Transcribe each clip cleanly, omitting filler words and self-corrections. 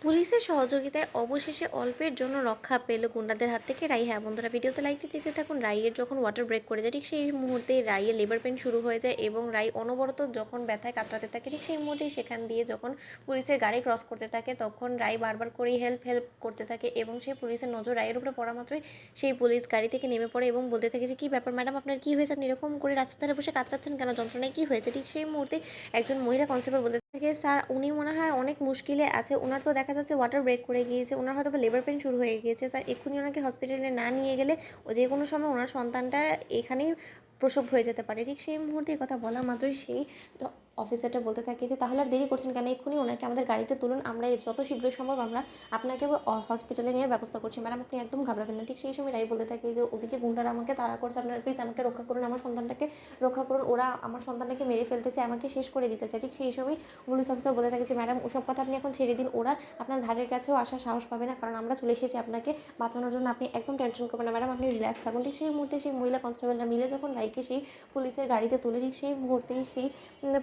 পুলিশের সহযোগিতায় অবশেষে অল্পের জন্য রক্ষা পেল গুন্ডাদের হাত থেকে রাই। হ্যাঁ বন্ধুরা, ভিডিওতে লাইক দিতে দিতে থাকুন। রাইয়ের যখন ওয়াটার ব্রেক করে যায় ঠিক সেই মুহূর্তে রাইয়ের লেবার পেন শুরু হয়ে যায় এবং রাই অনবরত যখন ব্যথায় কাতরাতে থাকে ঠিক সেই মুহূর্তেই সেখান দিয়ে যখন পুলিশের গাড়ি ক্রস করতে থাকে তখন রাই বারবার করেই হেল্প হেল্প করতে থাকে এবং সেই পুলিশের নজর রাইয়ের উপরে পড়া মাত্রই সেই পুলিশ গাড়ি থেকে নেমে পড়ে এবং বলতে থাকে যে কী ব্যাপার ম্যাডাম, আপনার কী হয়েছে, আপনি এরকম করে রাস্তার ধারে বসে কাতরাচ্ছেন কেন, যন্ত্রণায় কী হয়েছে। ঠিক সেই মুহূর্তে একজন মহিলা কনস্টেবল বলতে থাকে, স্যার উনি মনে হয় অনেক মুশকিলে আছে, ওনার তো দেখা যাচ্ছে ওয়াটার ব্রেক করে গিয়েছে, ওনার হয়তো বা লেবার পেন শুরু হয়ে গিয়েছে, স্যার এক্ষুনি ওনাকে হসপিটালে না নিয়ে গেলে ও যে কোনো সময় ওনার সন্তানটা এখানেই প্রসব হয়ে যেতে পারে। ঠিক সেই মুহূর্তে কথা বলা মাত্রই সেই অফিসারটা বলতে থাকে যে তাহলে আর দেরি করছেন কেন, এক্ষুনি ওনাকে আমাদের গাড়িতে তুলুন, আমরা যত শীঘ্রই সম্ভব আমরা আপনাকে হসপিটালে নেওয়ার ব্যবস্থা করছি, ম্যাডাম আপনি একদম ঘাবড়াবেন না। ঠিক সেই সময় রাই বলতে থাকে যে ওদিকে গুন্ডারা আমাকে তাড়া করছে, আপনারা প্লিজ আমাকে রক্ষা করুন, আমার সন্তানটাকে রক্ষা করুন, ওরা আমার সন্তানটাকে মেরে ফেলতে চায়, আমাকে শেষ করে দিতে চায়। ঠিক সেই সময় পুলিশ অফিসার বলে থাকে যে ম্যাডাম ওসব কথা আপনি এখন ছেড়ে দিন, ওরা আপনার ধারের কাছেও আসার সাহস পাবে না, কারণ আমরা চলে এসেছি আপনাকে বাঁচানোর জন্য, আপনি একদম টেনশন করবেন না ম্যাডাম, আপনি রিল্যাক্স থাকুন। ঠিক সেই মুহূর্তে সেই মহিলা কনস্টেবলরা মিলে যখন রাইকে সেই পুলিশের গাড়িতে তুলে ঠিক সেই মুহূর্তেই সেই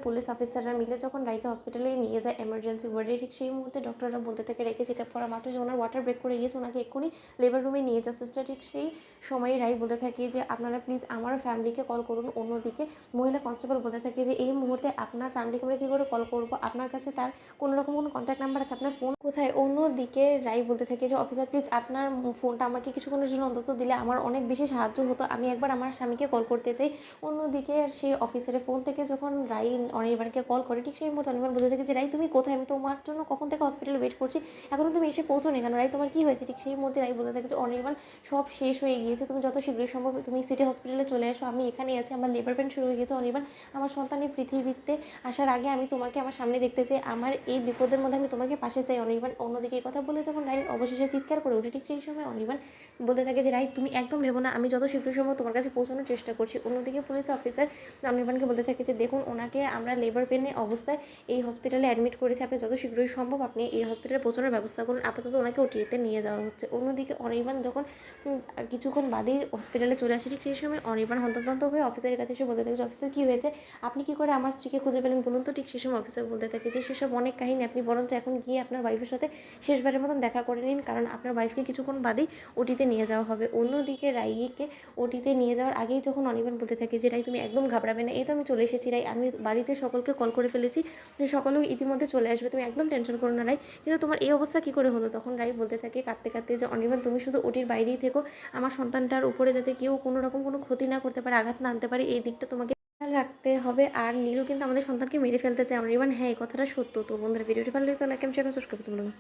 পুলিশ অফিসাররা মিলে যখন রাইকে হসপিটালে নিয়ে যায় এমার্জেন্সি ওয়ার্ডে, ঠিক সেই মুহূর্তে ডক্টররা বলতে থাকে রাইকে চেক আপ করা মাত্র যে ওনার ওয়াটার ব্রেক করে গিয়েছে, ওনাকে এক্ষুনি লেবার রুমে নিয়ে যাও সিস্টার। ঠিক সেই সময় রাই বলতে থাকে যে আপনারা প্লিজ আমার ফ্যামিলিকে কল করুন। অন্যদিকে মহিলা কনস্টেবল বলতে থাকে যে এই মুহূর্তে আপনার ফ্যামিলিকে আমরা কী করে কল করবো, আপনার কাছে তার কোনো রকম কোনো কন্ট্যাক্ট নাম্বার আছে, আপনার ফোন কোথায়। অন্যদিকে রাই বলতে থাকে যে অফিসার প্লিজ আপনার ফোনটা আমাকে কিছুক্ষণের জন্য অন্তত দিলে আমার অনেক বেশি সাহায্য হতো, আমি একবার আমার স্বামীকে কল করতে চাই। অন্যদিকে সেই অফিসারের ফোন থেকে যখন রাই অনির্বাণকে কল করে ঠিক সেই মুহূর্তে অনির্বাণ বলতে থাকে যে রাই তুমি কোথায়, আমি তোমার জন্য কখন থেকে হসপিটালে ওয়েট করছি, এখনও তুমি এসে পৌঁছোনি কেন, রাই তোমার কী হয়েছে। ঠিক সেই মুহূর্তে রাই বলতে থাকে যে অনির্বাণ সব শেষ হয়ে গিয়েছে, তুমি যত শীঘ্রই সম্ভব তুমি সিটি হসপিটালে চলে এসো, আমি এখানেই আছি, আমার লেবার পেন শুরু হয়ে গেছে অনির্বাণ, আমার সন্তান এই পৃথিবীতে আসার আগে আমি তোমাকে আমার সামনে দেখতে চাই, আমার এই বিপদের মধ্যে আমি তোমাকে পাশে চাই অনির্বাণ। অন্যদিকে এই কথা বলে যখন রাই অবশেষে চিৎকার করে ওঠে ঠিক সেই সময় অনির্বাণ বলতে থাকে যে রাই তুমি একদম ভেবো না, আমি যত শীঘ্রই সম্ভব তোমার কাছে পৌঁছানোর চেষ্টা করছি। অন্যদিকে পুলিশ অফিসার অনির্বাণকে বলতে থাকে যে দেখুন ওনাকে আমরা লেবার পেনে অবস্থায় এই হসপিটালে অ্যাডমিট করেছি, আপনি যত শীঘ্রই সম্ভব আপনি এই হসপিটালে পৌঁছানোর ব্যবস্থা করুন, আপাতত ওনাকে ওটিতে নিয়ে যাওয়া হচ্ছে। অন্যদিকে অনির্বাণ যখন কিছুক্ষণ বাদেই হসপিটালে চলে আসে ঠিক সেই সময় অনির্বাণ হন্তদন্ত হয়ে অফিসারের কাছে এসে বলতে থাকে যে অফিসার কী হয়েছে, আপনি কী করে আমার স্ত্রীকে খুঁজে পেলেন বলুন তো। ঠিক সেই সময় অফিসার বলতে থাকে যে সেসব অনেক কাহিনী, আপনি বরঞ্চ এখন গিয়ে আপনার ওয়াইফের সাথে শেষবারের মতন দেখা করে নিন, কারণ আপনার ওয়াইফকে কিছুক্ষণ বাদেই ওটিতে নিয়ে যাওয়া হবে। অন্যদিকে রাইকে ওটিতে নিয়ে যাওয়ার আগেই যখন অনির্বাণ বলতে থাকে যে রাই তুমি একদম ঘাবড়াবে না, এই তো আমি চলে এসেছি রাই, আমি বাড়িতে সকলকে কল করে ফেলেছি, সকলেও ইতিমধ্যে চলে আসবে, তুমি একদম টেনশন করো না রাই, কিন্তু তোমার এই অবস্থা কী করে হলো। তখন রাই বলতে থাকে কাঁদতে কাঁদতে যে অনির্বাণ তুমি শুধু ওটির বাইরেই থেকো, আমার সন্তানটার উপরে যাতে কেউ কোনো রকম কোনো ক্ষতি না করতে পারে, আঘাত না আনতে পারে, এই দিকটা তোমাকে খেয়াল রাখতে হবে। আর নীলু কিন্তু আমাদের সন্তানকে মেরে ফেলতে চায় অনির্বাণ। হ্যাঁ এই কথাটা সত্য। তো বন্ধুরা ভিডিওটি ভালো লাগলে লাইক এন্ড শেয়ার সাবস্ক্রাইব করতে ভুলো না।